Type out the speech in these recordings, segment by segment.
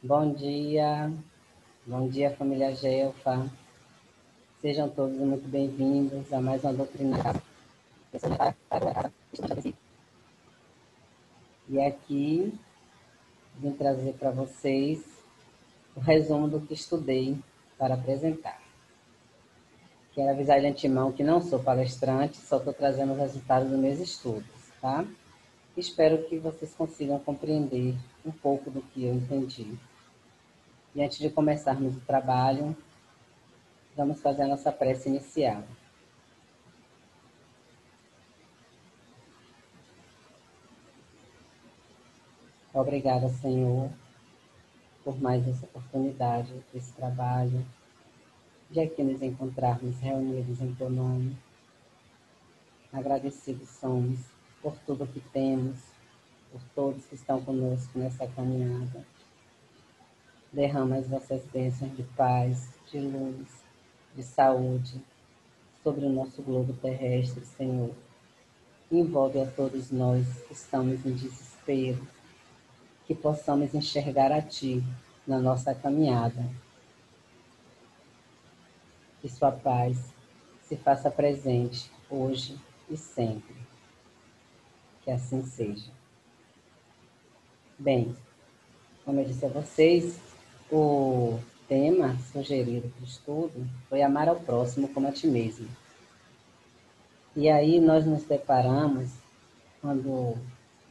Bom dia família Gelfa, sejam todos muito bem-vindos a mais uma doutrina. E aqui vim trazer para vocês o resumo do que estudei para apresentar. Quero avisar de antemão que não sou palestrante, só estou trazendo os resultados dos meus estudos, tá? Espero que vocês consigam compreender um pouco do que eu entendi. E antes de começarmos o trabalho, vamos fazer a nossa prece inicial. Obrigada, Senhor, por mais essa oportunidade, esse trabalho, de aqui nos encontrarmos reunidos em Teu nome. Agradecidos somos por tudo que temos, por todos que estão conosco nessa caminhada. Derrama as vossas bênçãos de paz, de luz, de saúde sobre o nosso globo terrestre, Senhor. Envolve a todos nós que estamos em desespero, que possamos enxergar a Ti na nossa caminhada. Que Sua paz se faça presente hoje e sempre. Que assim seja. Bem, como eu disse a vocês, o tema sugerido para o estudo foi amar ao próximo como a ti mesmo. E aí nós nos deparamos, quando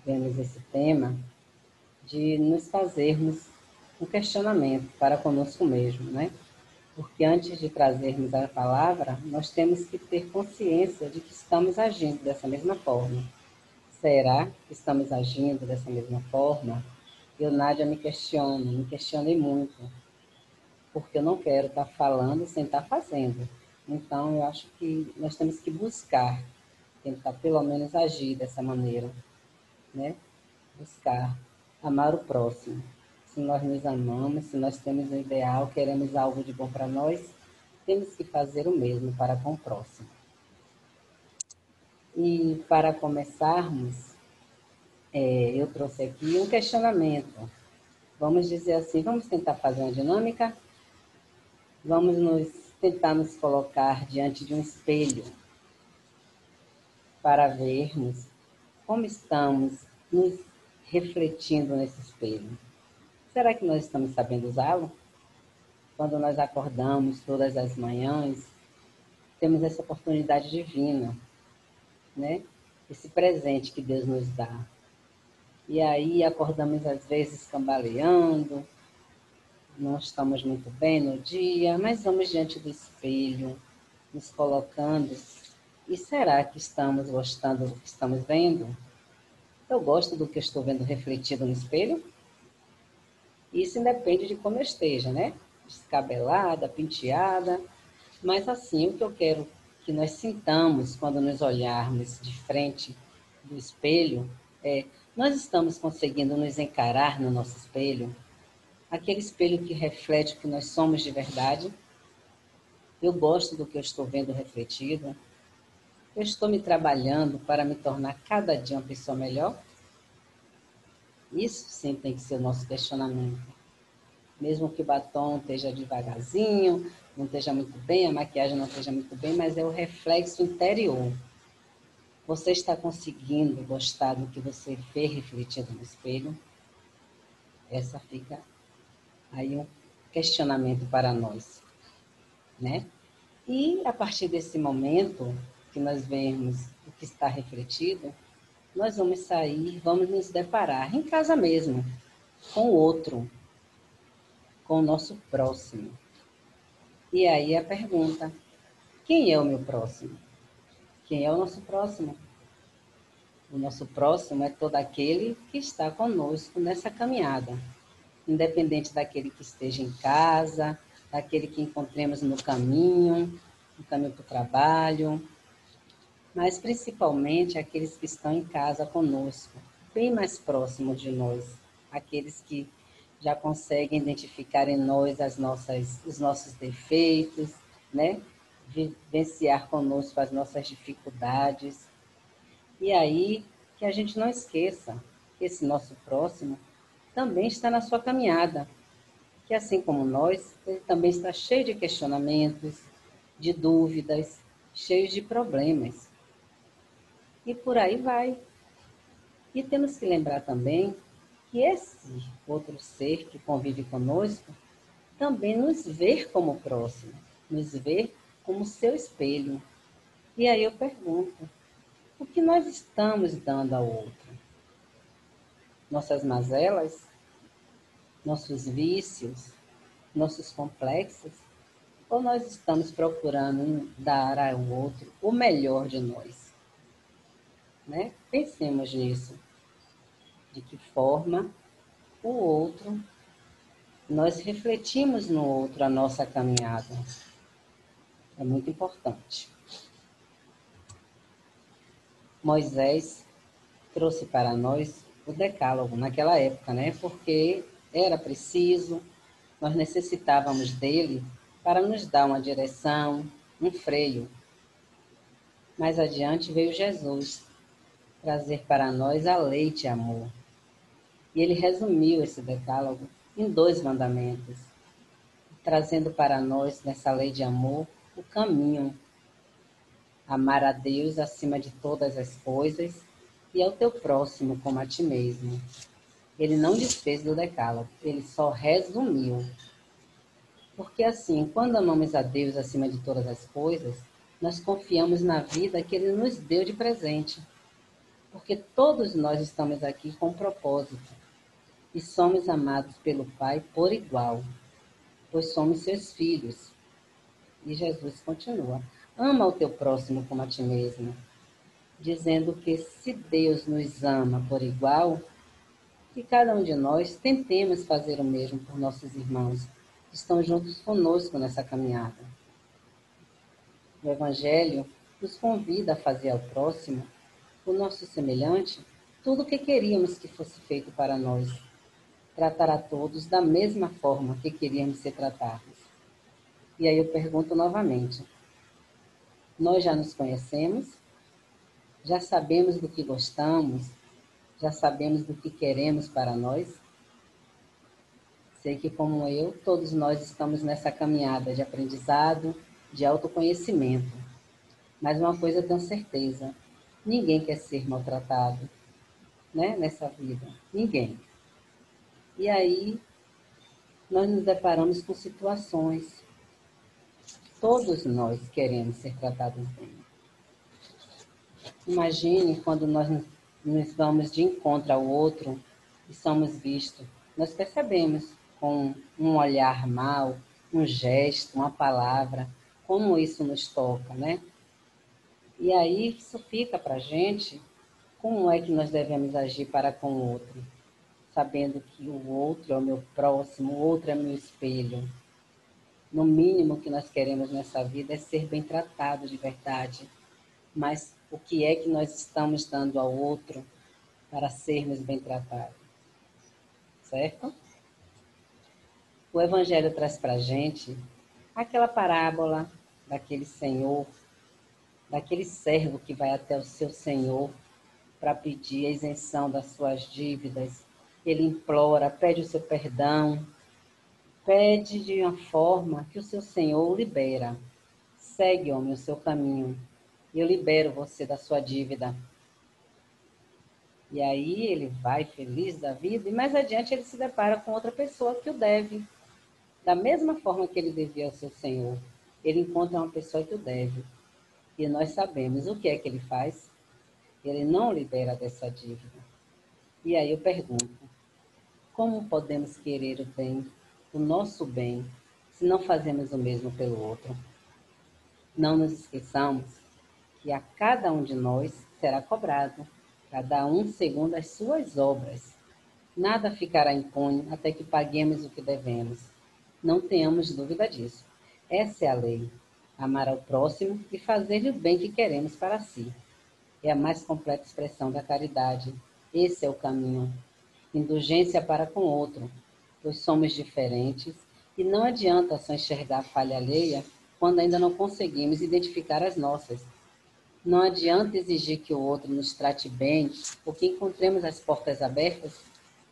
vemos esse tema, de nos fazermos um questionamento para conosco mesmo, né? Porque antes de trazermos a palavra, nós temos que ter consciência de que estamos agindo dessa mesma forma. Será que estamos agindo dessa mesma forma? Eu, Nádia, me questionei muito, porque eu não quero estar falando sem estar fazendo. Então, eu acho que nós temos que buscar, tentar pelo menos agir dessa maneira, né? Buscar amar o próximo. Se nós nos amamos, se nós temos um ideal, queremos algo de bom para nós, temos que fazer o mesmo para com o próximo. E para começarmos, eu trouxe aqui um questionamento. Vamos dizer assim, vamos tentar fazer uma dinâmica? Vamos tentar nos colocar diante de um espelho para vermos como estamos nos refletindo nesse espelho. Será que nós estamos sabendo usá-lo? Quando nós acordamos todas as manhãs, temos essa oportunidade divina, né? Esse presente que Deus nos dá. E aí acordamos às vezes cambaleando, não estamos muito bem no dia, mas vamos diante do espelho, nos colocando. E será que estamos gostando do que estamos vendo? Eu gosto do que eu estou vendo refletido no espelho? Isso independe de como eu esteja, né? Descabelada, penteada. Mas assim, o que eu quero que nós sintamos quando nos olharmos de frente do espelho é: nós estamos conseguindo nos encarar no nosso espelho? Aquele espelho que reflete o que nós somos de verdade? Eu gosto do que eu estou vendo refletido? Eu estou me trabalhando para me tornar cada dia uma pessoa melhor? Isso sim tem que ser o nosso questionamento. Mesmo que o batom esteja devagarzinho, não esteja muito bem, a maquiagem não esteja muito bem, mas é o reflexo interior. Você está conseguindo gostar do que você vê refletido no espelho? Essa fica aí um questionamento para nós, né? E a partir desse momento que nós vemos o que está refletido, nós vamos sair, vamos nos deparar em casa mesmo, com o outro, com o nosso próximo. E aí a pergunta: quem é o meu próximo? Quem é o nosso próximo? O nosso próximo é todo aquele que está conosco nessa caminhada, independente daquele que esteja em casa, daquele que encontremos no caminho para o trabalho, mas principalmente aqueles que estão em casa conosco, bem mais próximo de nós, aqueles que já conseguem identificar em nós os nossos defeitos, né? Vivenciar conosco as nossas dificuldades. E aí que a gente não esqueça que esse nosso próximo também está na sua caminhada. que assim como nós, ele também está cheio de questionamentos, de dúvidas, cheio de problemas. E por aí vai. E temos que lembrar também que esse outro ser que convive conosco também nos vê como próximo, nos vê como seu espelho. E aí eu pergunto, o que nós estamos dando ao outro? Nossas mazelas? Nossos vícios? Nossos complexos? Ou nós estamos procurando dar ao outro o melhor de nós? Né? Pensemos nisso. De que forma o outro, nós refletimos no outro a nossa caminhada. É muito importante. Moisés trouxe para nós o decálogo naquela época, né? Porque era preciso, nós necessitávamos dele para nos dar uma direção, um freio. Mais adiante veio Jesus trazer para nós a lei de amor. E ele resumiu esse decálogo em 2 mandamentos, trazendo para nós, nessa lei de amor, o caminho. Amar a Deus acima de todas as coisas e ao teu próximo como a ti mesmo. Ele não desfez do decálogo, ele só resumiu. Porque assim, quando amamos a Deus acima de todas as coisas, nós confiamos na vida que ele nos deu de presente. Porque todos nós estamos aqui com um propósito e somos amados pelo Pai por igual, pois somos seus filhos. E Jesus continua: ama o teu próximo como a ti mesmo, dizendo que se Deus nos ama por igual, que cada um de nós tentemos fazer o mesmo por nossos irmãos que estão juntos conosco nessa caminhada. O Evangelho nos convida a fazer ao próximo, o nosso semelhante, tudo o que queríamos que fosse feito para nós, tratar a todos da mesma forma que queríamos ser tratados. E aí eu pergunto novamente, nós já nos conhecemos? Já sabemos do que gostamos? Já sabemos do que queremos para nós? Sei que, como eu, todos nós estamos nessa caminhada de aprendizado, de autoconhecimento. Mas uma coisa eu tenho certeza, ninguém quer ser maltratado, né, nessa vida. Ninguém. E aí, nós nos deparamos com situações. Todos nós queremos ser tratados bem. Imagine quando nós nos vamos de encontro ao outro e somos vistos. Nós percebemos com um olhar mau, um gesto, uma palavra, como isso nos toca, né? E aí isso fica para a gente como é que nós devemos agir para com o outro, sabendo que o outro é o meu próximo, o outro é meu espelho. No mínimo que nós queremos nessa vida é ser bem tratado de verdade. Mas o que é que nós estamos dando ao outro para sermos bem tratados? Certo? O Evangelho traz para a gente aquela parábola daquele senhor, daquele servo que vai até o seu senhor para pedir a isenção das suas dívidas. Ele implora, pede o seu perdão, pede de uma forma que o seu senhor o libera. Segue, homem, o seu caminho. Eu libero você da sua dívida. E aí ele vai feliz da vida e mais adiante ele se depara com outra pessoa que o deve. Da mesma forma que ele devia ao seu senhor, ele encontra uma pessoa que o deve. E nós sabemos o que é que ele faz. Ele não libera dessa dívida. E aí eu pergunto, como podemos querer o bem, o nosso bem, se não fazemos o mesmo pelo outro? Não nos esqueçamos que a cada um de nós será cobrado, cada um segundo as suas obras. Nada ficará impune até que paguemos o que devemos. Não tenhamos dúvida disso. Essa é a lei. Amar ao próximo e fazer-lhe o bem que queremos para si. É a mais completa expressão da caridade. Esse é o caminho. Indulgência para com o outro, pois somos diferentes e não adianta só enxergar a falha alheia quando ainda não conseguimos identificar as nossas. Não adianta exigir que o outro nos trate bem ou que encontremos as portas abertas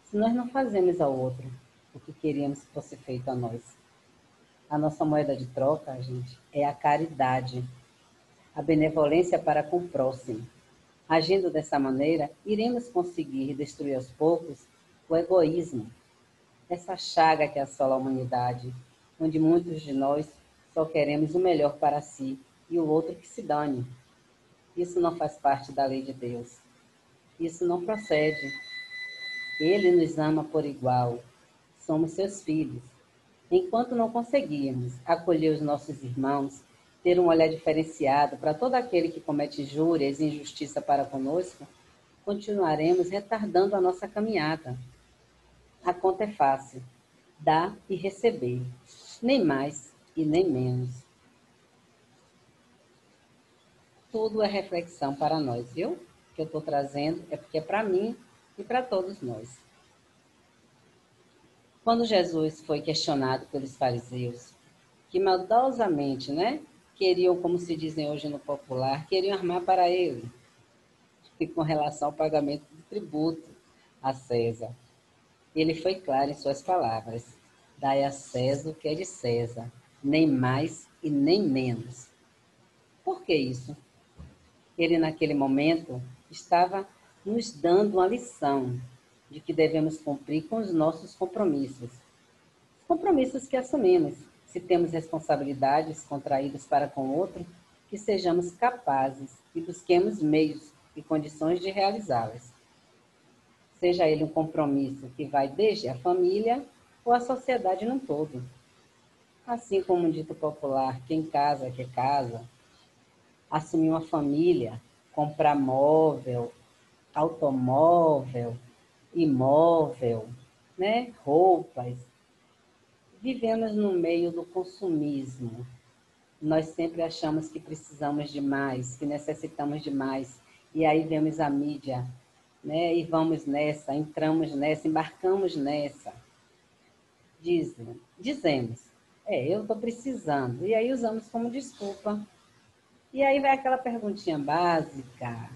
se nós não fazemos ao outro. o que queríamos que fosse feito a nós. A nossa moeda de troca, gente, é a caridade, a benevolência para com o próximo. Agindo dessa maneira, iremos conseguir destruir aos poucos o egoísmo, essa chaga que assola a humanidade, onde muitos de nós só queremos o melhor para si e o outro que se dane. Isso não faz parte da lei de Deus. Isso não procede. Ele nos ama por igual. Somos seus filhos. Enquanto não conseguirmos acolher os nossos irmãos, ter um olhar diferenciado para todo aquele que comete injúrias e injustiça para conosco, continuaremos retardando a nossa caminhada. A conta é fácil, dar e receber, nem mais e nem menos. Tudo é reflexão para nós, viu? O que eu estou trazendo é porque é para mim e para todos nós. Quando Jesus foi questionado pelos fariseus, que maldosamente, queriam, como se dizem hoje no popular, queriam armar para ele, e com relação ao pagamento do tributo a César. Ele foi claro em suas palavras: dai a César o que é de César, nem mais e nem menos. Por que isso? Ele, naquele momento, estava nos dando uma lição de que devemos cumprir com os nossos compromissos. Compromissos que assumimos. Se temos responsabilidades contraídas para com o outro, que sejamos capazes e busquemos meios e condições de realizá-las. Seja ele um compromisso que vai desde a família ou a sociedade num todo. Assim como um dito popular, quem casa quer casa, assumir uma família, comprar móvel, automóvel, imóvel, roupas. Vivemos no meio do consumismo. Nós sempre achamos que precisamos de mais, que necessitamos de mais. E aí vemos a mídia, e vamos nessa, entramos nessa, embarcamos nessa. Dizemos, eu estou precisando. E aí usamos como desculpa. E aí vai aquela perguntinha básica.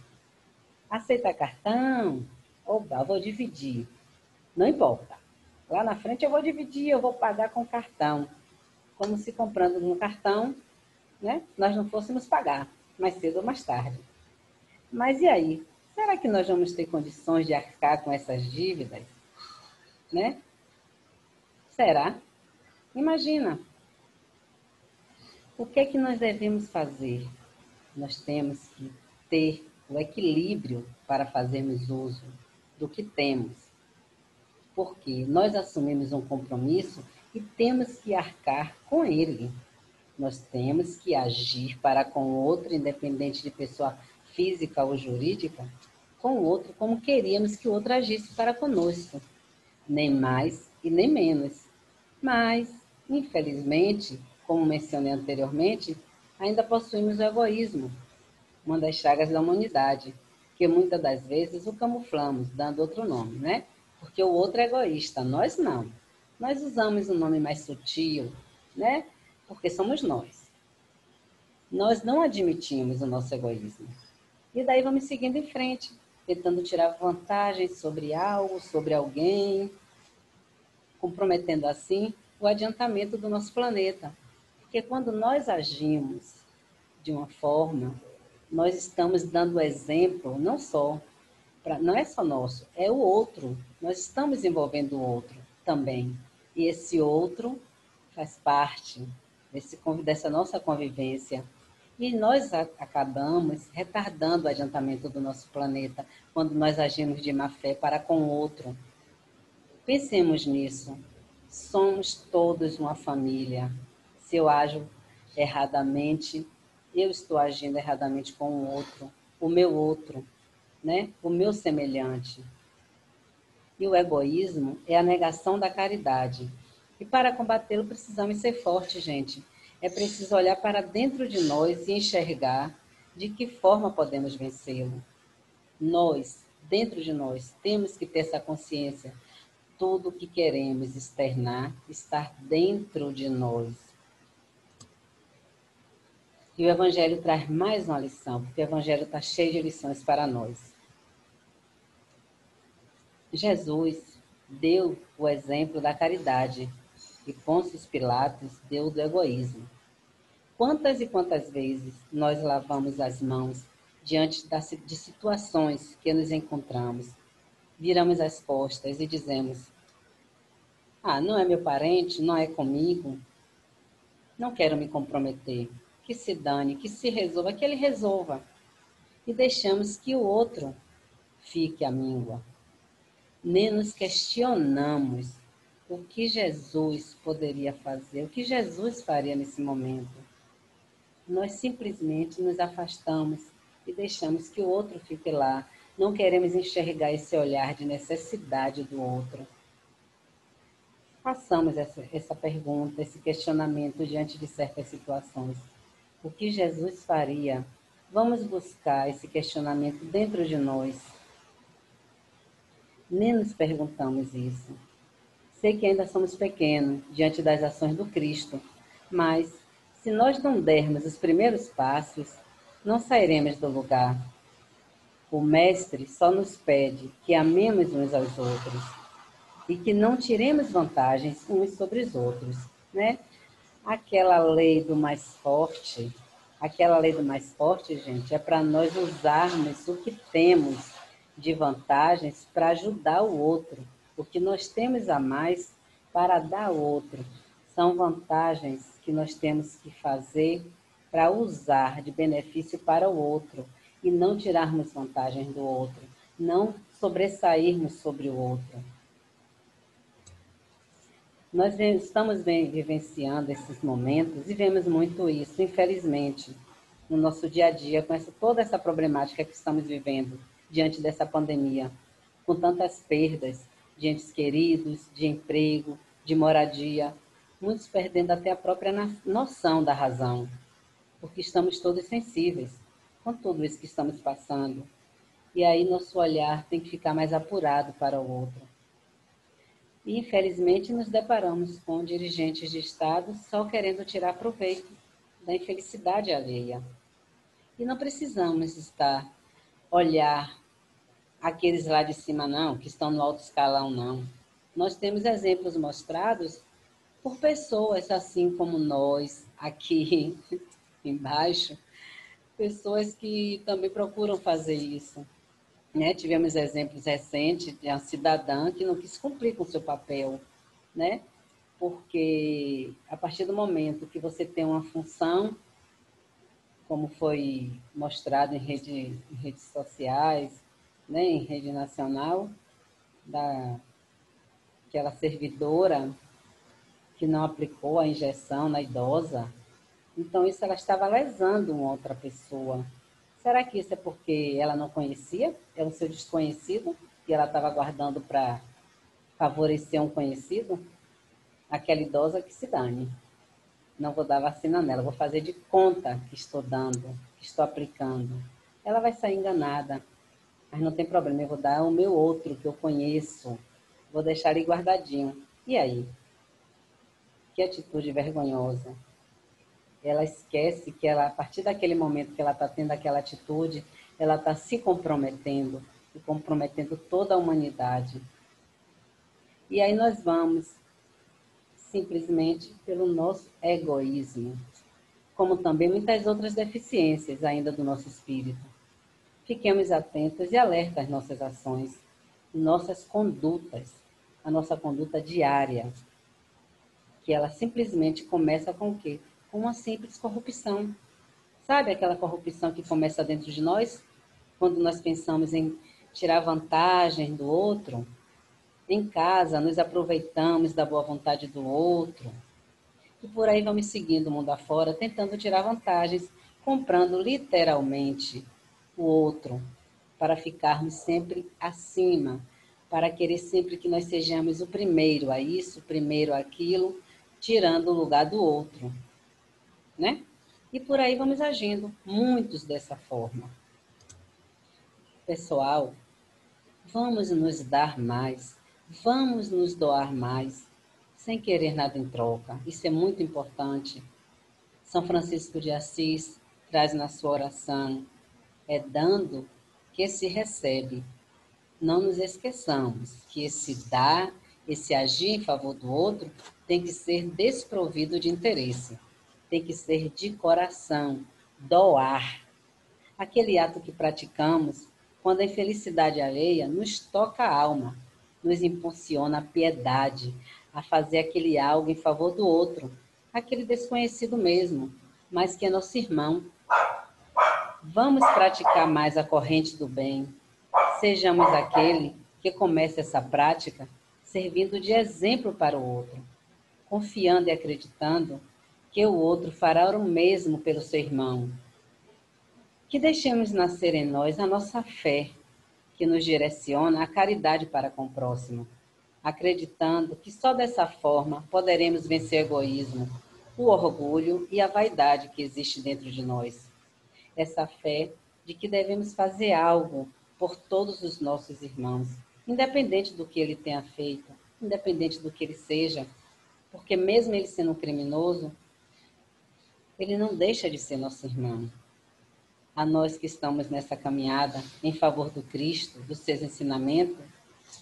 Aceita cartão? Oba, vou dividir. Não importa. Lá na frente eu vou dividir, eu vou pagar com cartão. Como se comprando no cartão, nós não fôssemos pagar, mais cedo ou mais tarde. Mas e aí? Será que nós vamos ter condições de arcar com essas dívidas? Será? Imagina. O que é que nós devemos fazer? Nós temos que ter o equilíbrio para fazermos uso do que temos. Porque nós assumimos um compromisso e temos que arcar com ele. Nós temos que agir para com o outro, independente de pessoa física ou jurídica, com o outro como queríamos que o outro agisse para conosco. Nem mais e nem menos. Mas, infelizmente, como mencionei anteriormente, ainda possuímos o egoísmo, uma das chagas da humanidade, que muitas das vezes o camuflamos, dando outro nome, Porque o outro é egoísta, nós não. Nós usamos um nome mais sutil, Porque somos nós. Nós não admitimos o nosso egoísmo. E daí vamos seguindo em frente, tentando tirar vantagem sobre algo, sobre alguém, comprometendo assim o adiantamento do nosso planeta. Porque quando nós agimos de uma forma, nós estamos dando exemplo, não é só nosso, é o outro. Nós estamos envolvendo o outro também. E esse outro faz parte dessa nossa convivência. E nós acabamos retardando o adiantamento do nosso planeta quando nós agimos de má fé para com o outro. Pensemos nisso. Somos todos uma família. Se eu ajo erradamente, eu estou agindo erradamente com o outro, o meu semelhante. E o egoísmo é a negação da caridade. E para combatê-lo precisamos ser fortes, gente. É preciso olhar para dentro de nós e enxergar de que forma podemos vencê-lo. Nós, dentro de nós, temos que ter essa consciência. Tudo o que queremos externar está dentro de nós. E o Evangelho traz mais uma lição, porque o Evangelho está cheio de lições para nós. Jesus, deu o exemplo da caridade e Pôncio Pilatos deu o do egoísmo. Quantas e quantas vezes nós lavamos as mãos diante de situações que nos encontramos, viramos as costas e dizemos: ah, não é meu parente, não é comigo, não quero me comprometer, que se dane, que se resolva, que ele resolva. E deixamos que o outro fique à míngua. Nem nos questionamos o que Jesus poderia fazer, o que Jesus faria nesse momento. Nós simplesmente nos afastamos e deixamos que o outro fique lá. Não queremos enxergar esse olhar de necessidade do outro. Façamos essa pergunta, esse questionamento diante de certas situações. O que Jesus faria? Vamos buscar esse questionamento dentro de nós. Nem nos perguntamos isso. Sei que ainda somos pequenos diante das ações do Cristo, mas se nós não dermos os primeiros passos, não sairemos do lugar. O Mestre só nos pede que amemos uns aos outros e que não tiremos vantagens uns sobre os outros, né? Aquela lei do mais forte, gente, é para nós usarmos o que temos de vantagens para ajudar o outro. O que nós temos a mais para dar ao outro. São vantagens que nós temos que fazer para usar de benefício para o outro e não tirarmos vantagens do outro, não sobressairmos sobre o outro. Nós estamos vivenciando esses momentos e vemos muito isso, infelizmente, no nosso dia a dia, com toda essa problemática que estamos vivendo diante dessa pandemia, com tantas perdas de entes queridos, de emprego, de moradia, muitos perdendo até a própria noção da razão, porque estamos todos sensíveis com tudo isso que estamos passando. E aí nosso olhar tem que ficar mais apurado para o outro. E, infelizmente, nos deparamos com dirigentes de Estado só querendo tirar proveito da infelicidade alheia. E não precisamos olhar aqueles lá de cima, não, que estão no alto escalão, não. Nós temos exemplos mostrados por pessoas assim como nós, aqui embaixo, pessoas que também procuram fazer isso. Né? Tivemos exemplos recentes de uma cidadã que não quis cumprir com o seu papel, né? Porque a partir do momento que você tem uma função, como foi mostrado em redes sociais, né? Em rede nacional, daquela servidora que não aplicou a injeção na idosa, então isso ela estava lesando uma outra pessoa. Será que isso é porque ela não conhecia? É o seu desconhecido e ela estava guardando para favorecer um conhecido? Aquela idosa que se dane. Não vou dar vacina nela, vou fazer de conta que estou dando, que estou aplicando. Ela vai sair enganada, mas não tem problema, eu vou dar o meu outro que eu conheço, vou deixar ele guardadinho. E aí? Que atitude vergonhosa. Ela esquece que ela, a partir daquele momento que ela está tendo aquela atitude, ela está se comprometendo e comprometendo toda a humanidade. E aí nós vamos simplesmente pelo nosso egoísmo, como também muitas outras deficiências ainda do nosso espírito. Fiquemos atentos e alertas às nossas ações, nossas condutas, a nossa conduta diária, que ela simplesmente começa com o quê? Com uma simples corrupção. Sabe aquela corrupção que começa dentro de nós? Quando nós pensamos em tirar vantagem do outro, em casa nos aproveitamos da boa vontade do outro, e por aí vamos seguindo o mundo afora, tentando tirar vantagens, comprando literalmente o outro, para ficarmos sempre acima, para querer sempre que nós sejamos o primeiro a isso, o primeiro aquilo, tirando o lugar do outro, né? E por aí vamos agindo, muitos dessa forma. Pessoal, vamos nos dar mais, vamos nos doar mais, sem querer nada em troca. Isso é muito importante. São Francisco de Assis traz na sua oração, é dando que se recebe. não nos esqueçamos que esse dar, esse agir em favor do outro, tem que ser desprovido de interesse, tem que ser de coração, doar. Aquele ato que praticamos, quando a infelicidade alheia nos toca a alma, nos impulsiona a piedade, a fazer aquele algo em favor do outro, aquele desconhecido mesmo, mas que é nosso irmão. Vamos praticar mais a corrente do bem. Sejamos aquele que comece essa prática servindo de exemplo para o outro, confiando e acreditando que o outro fará o mesmo pelo seu irmão. Que deixemos nascer em nós a nossa fé, que nos direciona à caridade para com o próximo, acreditando que só dessa forma poderemos vencer o egoísmo, o orgulho e a vaidade que existe dentro de nós. Essa fé de que devemos fazer algo por todos os nossos irmãos, independente do que ele tenha feito, independente do que ele seja, porque mesmo ele sendo um criminoso, ele não deixa de ser nosso irmão. A nós que estamos nessa caminhada em favor do Cristo, dos seus ensinamentos,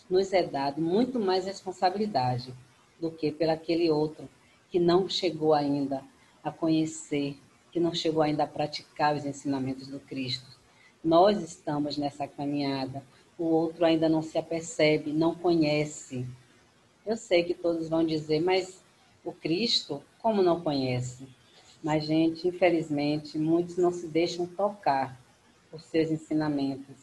nos é dado muito mais responsabilidade do que pelaquele outro que não chegou ainda a conhecer, que não chegou ainda a praticar os ensinamentos do Cristo. Nós estamos nessa caminhada, o outro ainda não se apercebe, não conhece. Eu sei que todos vão dizer, mas o Cristo, como não conhece? Mas, gente, infelizmente, muitos não se deixam tocar por seus ensinamentos.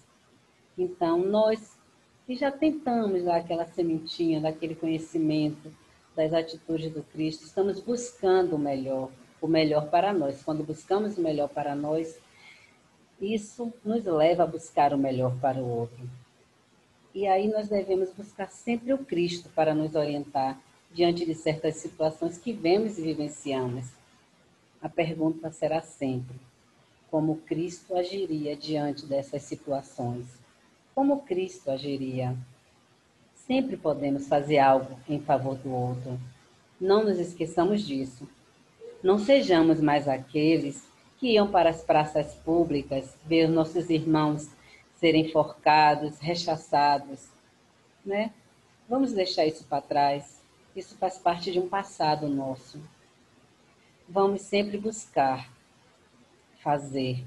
Então, nós que já tentamos dar aquela sementinha, daquele conhecimento, das atitudes do Cristo, estamos buscando o melhor para nós. Quando buscamos o melhor para nós, isso nos leva a buscar o melhor para o outro. E aí nós devemos buscar sempre o Cristo para nos orientar diante de certas situações que vemos e vivenciamos. A pergunta será sempre: como Cristo agiria diante dessas situações? Como Cristo agiria? Sempre podemos fazer algo em favor do outro. Não nos esqueçamos disso. Não sejamos mais aqueles que iam para as praças públicas ver nossos irmãos serem enforcados, rechaçados, né? Vamos deixar isso para trás. Isso faz parte de um passado nosso. Vamos sempre buscar fazer.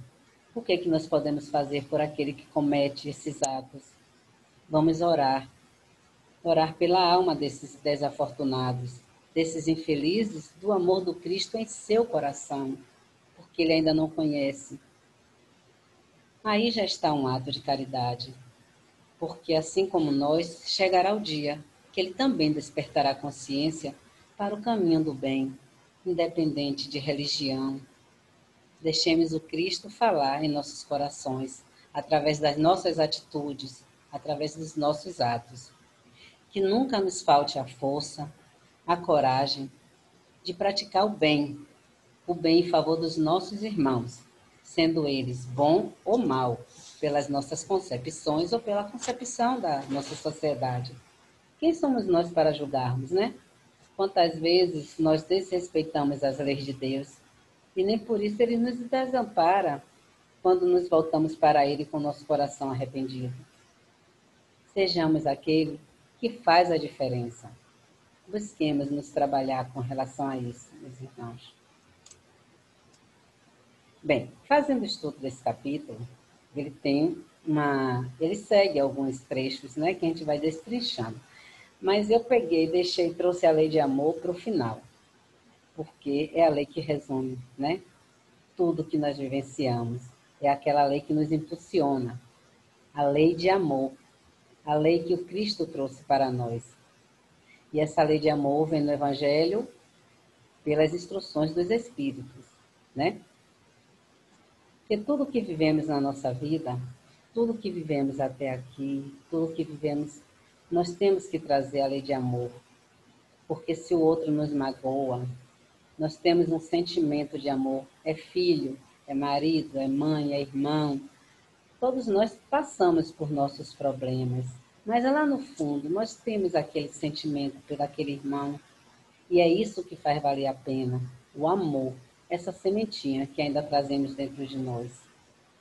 O que é que nós podemos fazer por aquele que comete esses atos? Vamos orar. Orar pela alma desses desafortunados, desses infelizes, do amor do Cristo em seu coração, porque ele ainda não conhece. Aí já está um ato de caridade, porque assim como nós, chegará o dia que ele também despertará consciência para o caminho do bem, independente de religião. Deixemos o Cristo falar em nossos corações, através das nossas atitudes, através dos nossos atos. Que nunca nos falte a força, a coragem de praticar o bem em favor dos nossos irmãos, sendo eles bom ou mal, pelas nossas concepções ou pela concepção da nossa sociedade. Quem somos nós para julgarmos, né? Quantas vezes nós desrespeitamos as leis de Deus e nem por isso ele nos desampara quando nos voltamos para ele com nosso coração arrependido. Sejamos aquele que faz a diferença. Busquemos nos trabalhar com relação a isso, meus irmãos. Bem, fazendo o estudo desse capítulo, ele segue alguns trechos, né, que a gente vai destrinchando. Mas eu peguei, trouxe a lei de amor para o final, porque é a lei que resume, né, tudo que nós vivenciamos. É aquela lei que nos impulsiona, a lei de amor, a lei que o Cristo trouxe para nós. E essa lei de amor vem no Evangelho pelas instruções dos Espíritos, né? Porque tudo que vivemos na nossa vida, tudo que vivemos até aqui, tudo que vivemos, nós temos que trazer a lei de amor. Porque se o outro nos magoa, nós temos um sentimento de amor. É filho, é marido, é mãe, é irmão. Todos nós passamos por nossos problemas. Mas lá no fundo, nós temos aquele sentimento por aquele irmão. E é isso que faz valer a pena, o amor, essa sementinha que ainda trazemos dentro de nós,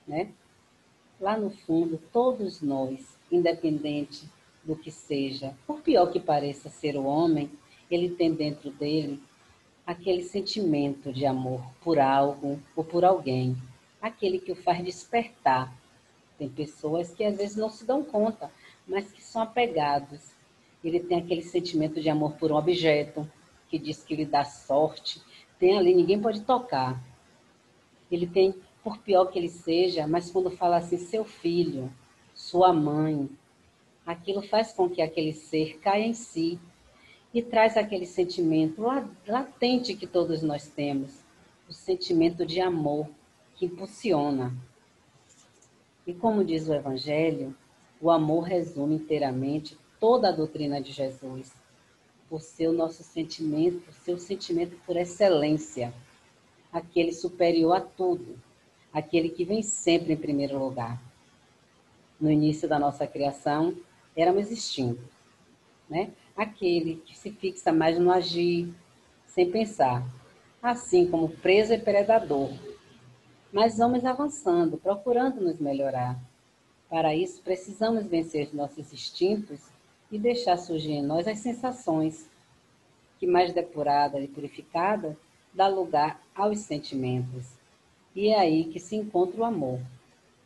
né? lá no fundo, todos nós, independente do que seja, por pior que pareça ser o homem, ele tem dentro dele aquele sentimento de amor por algo ou por alguém, aquele que o faz despertar. Tem pessoas que às vezes não se dão conta, mas que são apegados. Ele tem aquele sentimento de amor por um objeto, que diz que lhe dá sorte. Tem ali, ninguém pode tocar. Ele tem, por pior que ele seja, mas quando fala assim, seu filho, sua mãe, aquilo faz com que aquele ser caia em si e traz aquele sentimento latente que todos nós temos, o sentimento de amor que impulsiona. E como diz o Evangelho, o amor resume inteiramente toda a doutrina de Jesus, por ser o nosso sentimento, seu sentimento por excelência, aquele superior a tudo, aquele que vem sempre em primeiro lugar. No início da nossa criação, éramos extintos, né? Aquele que se fixa mais no agir, sem pensar, assim como preso e predador. Mas vamos avançando, procurando nos melhorar. Para isso, precisamos vencer os nossos instintos e deixar surgir em nós as sensações, que mais depurada e purificada, dá lugar aos sentimentos. E é aí que se encontra o amor,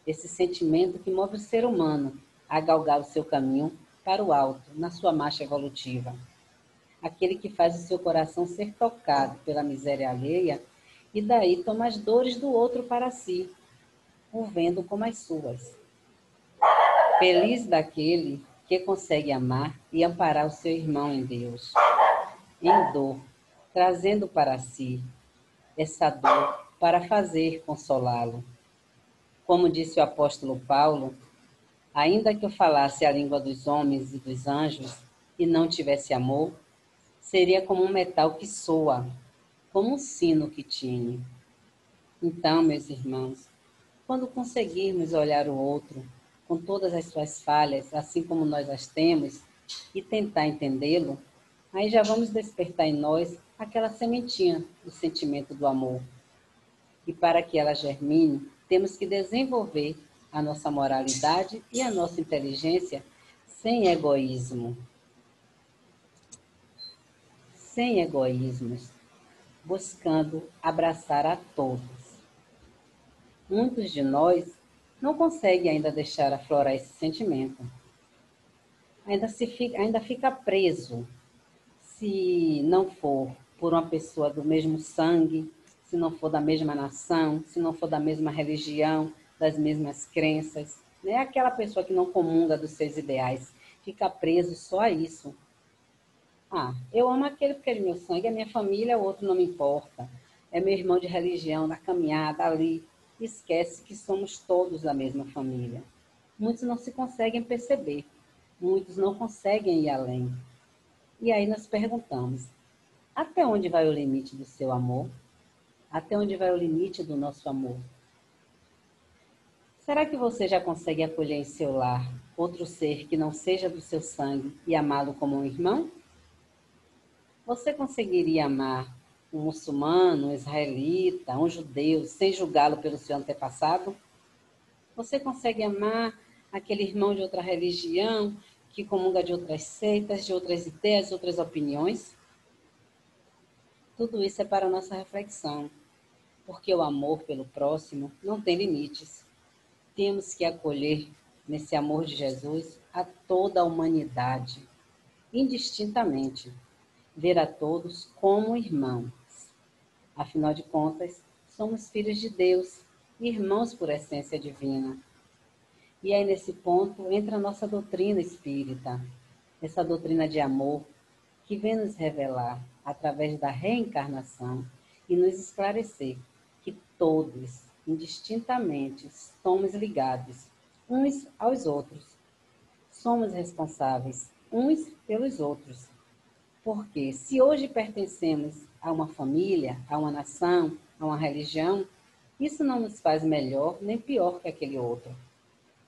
esse sentimento que move o ser humano a galgar o seu caminho para o alto, na sua marcha evolutiva. Aquele que faz o seu coração ser tocado pela miséria alheia e daí toma as dores do outro para si, o vendo como as suas. Feliz daquele que consegue amar e amparar o seu irmão em Deus, em dor, trazendo para si essa dor para fazer consolá-lo. Como disse o apóstolo Paulo, ainda que eu falasse a língua dos homens e dos anjos e não tivesse amor, seria como um metal que soa, como um sino que tine. Então, meus irmãos, quando conseguirmos olhar o outro com todas as suas falhas, assim como nós as temos, e tentar entendê-lo, aí já vamos despertar em nós aquela sementinha do sentimento do amor. E para que ela germine, temos que desenvolver a nossa moralidade e a nossa inteligência sem egoísmo. Sem egoísmos, buscando abraçar a todos. Muitos de nós não conseguem ainda deixar aflorar esse sentimento. Ainda fica preso, se não for por uma pessoa do mesmo sangue, se não for da mesma nação, se não for da mesma religião, das mesmas crenças. Não é aquela pessoa que não comunga dos seus ideais, fica preso só a isso. Ah, eu amo aquele porque ele é meu sangue, é minha família, o outro não me importa. É meu irmão de religião, da caminhada, ali. Esquece que somos todos da mesma família. Muitos não se conseguem perceber, muitos não conseguem ir além. E aí nós perguntamos, até onde vai o limite do seu amor? Até onde vai o limite do nosso amor? Será que você já consegue acolher em seu lar outro ser que não seja do seu sangue e amá-lo como um irmão? Você conseguiria amar um muçulmano, um israelita, um judeu, sem julgá-lo pelo seu antepassado? Você consegue amar aquele irmão de outra religião, que comunga de outras seitas, de outras ideias, de outras opiniões? Tudo isso é para a nossa reflexão, porque o amor pelo próximo não tem limites. Temos que acolher, nesse amor de Jesus, a toda a humanidade, indistintamente, ver a todos como irmãos. Afinal de contas, somos filhos de Deus, irmãos por essência divina. E aí, nesse ponto, entra a nossa doutrina espírita, essa doutrina de amor, que vem nos revelar, através da reencarnação, e nos esclarecer que todos, indistintamente, somos ligados uns aos outros. Somos responsáveis uns pelos outros. Porque se hoje pertencemos a uma família, a uma nação, a uma religião, isso não nos faz melhor nem pior que aquele outro.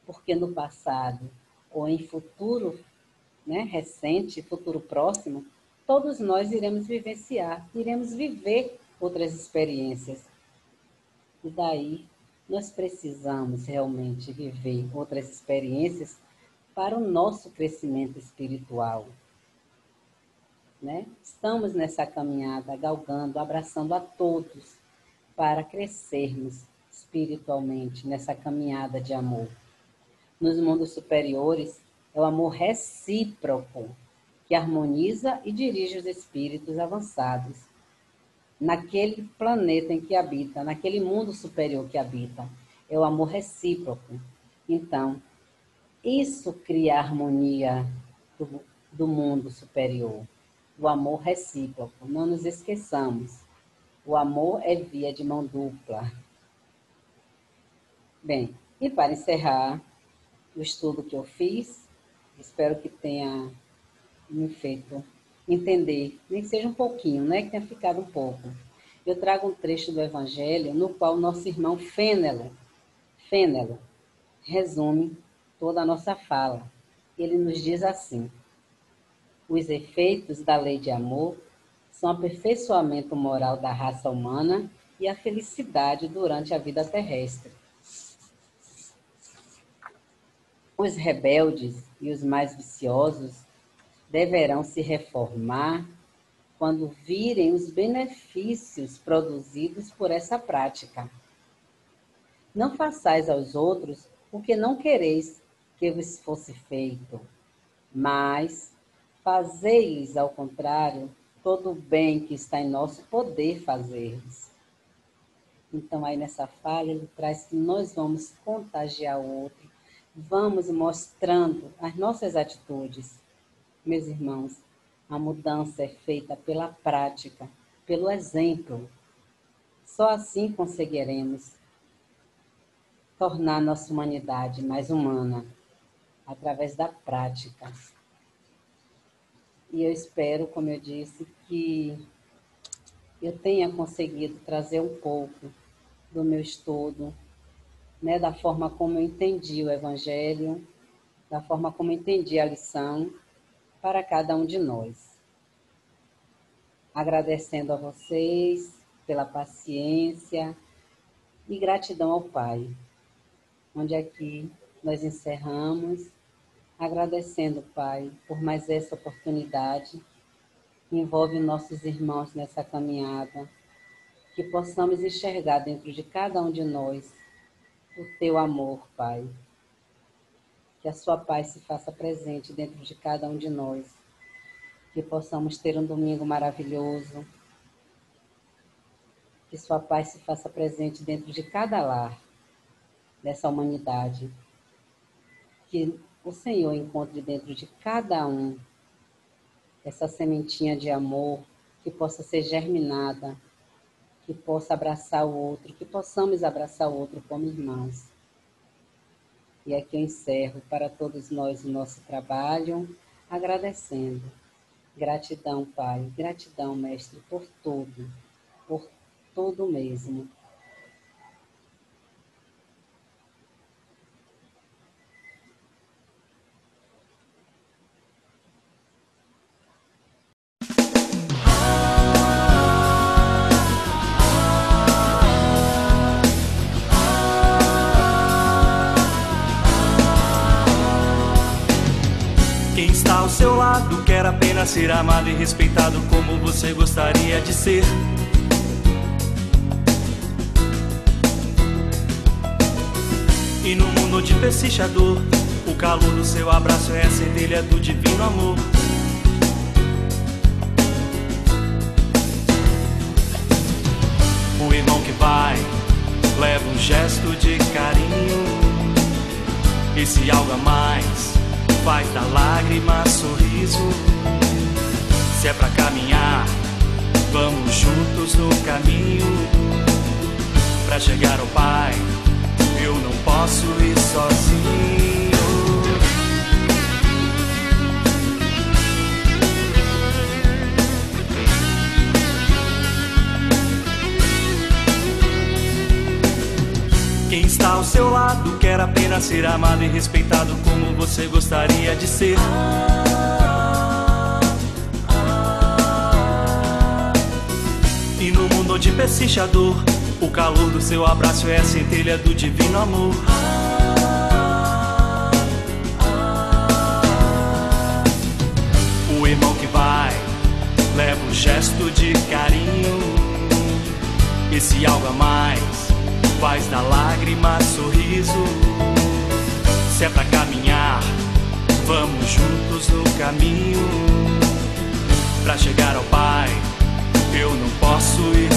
Porque no passado ou em futuro, né, recente, futuro próximo, todos nós iremos vivenciar, iremos viver outras experiências. E daí Nós precisamos realmente viver outras experiências para o nosso crescimento espiritual, né? Estamos nessa caminhada, galgando, abraçando a todos para crescermos espiritualmente nessa caminhada de amor. Nos mundos superiores, é o amor recíproco que harmoniza e dirige os espíritos avançados naquele planeta em que habita, naquele mundo superior que habita. É o amor recíproco. Então, isso cria a harmonia do mundo superior. O amor recíproco. Não nos esqueçamos. O amor é via de mão dupla. Bem, e para encerrar o estudo que eu fiz, espero que tenha me feito entender, nem que seja um pouquinho, né? Que tenha ficado um pouco. Eu trago um trecho do Evangelho no qual nosso irmão Fênelon resume toda a nossa fala. Ele nos diz assim: os efeitos da lei de amor são o aperfeiçoamento moral da raça humana e a felicidade durante a vida terrestre. Os rebeldes e os mais viciosos deverão se reformar quando virem os benefícios produzidos por essa prática. Não façais aos outros o que não quereis que vos fosse feito, mas fazei-lhes, ao contrário, todo o bem que está em nosso poder fazer-lhes. Então, aí nessa fala, ele traz que nós vamos contagiar o outro, vamos mostrando as nossas atitudes. Meus irmãos, a mudança é feita pela prática, pelo exemplo. Só assim conseguiremos tornar nossa humanidade mais humana, através da prática. E eu espero, como eu disse, que eu tenha conseguido trazer um pouco do meu estudo, né, da forma como eu entendi o Evangelho, da forma como eu entendi a lição, para cada um de nós. Agradecendo a vocês pela paciência e gratidão ao Pai, onde aqui nós encerramos, agradecendo, Pai, por mais essa oportunidade. Envolve nossos irmãos nessa caminhada, que possamos enxergar dentro de cada um de nós o Teu amor, Pai. Que a Sua paz se faça presente dentro de cada um de nós. Que possamos ter um domingo maravilhoso. Que Sua paz se faça presente dentro de cada lar dessa humanidade. Que o Senhor encontre dentro de cada um essa sementinha de amor que possa ser germinada, que possa abraçar o outro, que possamos abraçar o outro como irmãos. E aqui eu encerro para todos nós o nosso trabalho, agradecendo. Gratidão, Pai, gratidão, Mestre, por tudo mesmo. Ao seu lado, quer apenas ser amado e respeitado como você gostaria de ser. E no mundo onde persiste a dor, o calor do seu abraço é a centelha do divino amor. Um irmão que vai, leva um gesto de carinho. Esse algo a mais faz da lágrima sorriso. Se é pra caminhar, vamos juntos no caminho. Pra chegar ao Pai, eu não posso ir sozinho. Quem está ao seu lado quer apenas ser amado e respeitado como você gostaria de ser. E no mundo onde persiste a dor, O calor do seu abraço é a centelha do divino amor. O irmão que vai leva um gesto de carinho. Esse algo a mais faz da lágrima sorriso. Se é pra caminhar, vamos juntos no caminho. Pra chegar ao Pai, eu não posso ir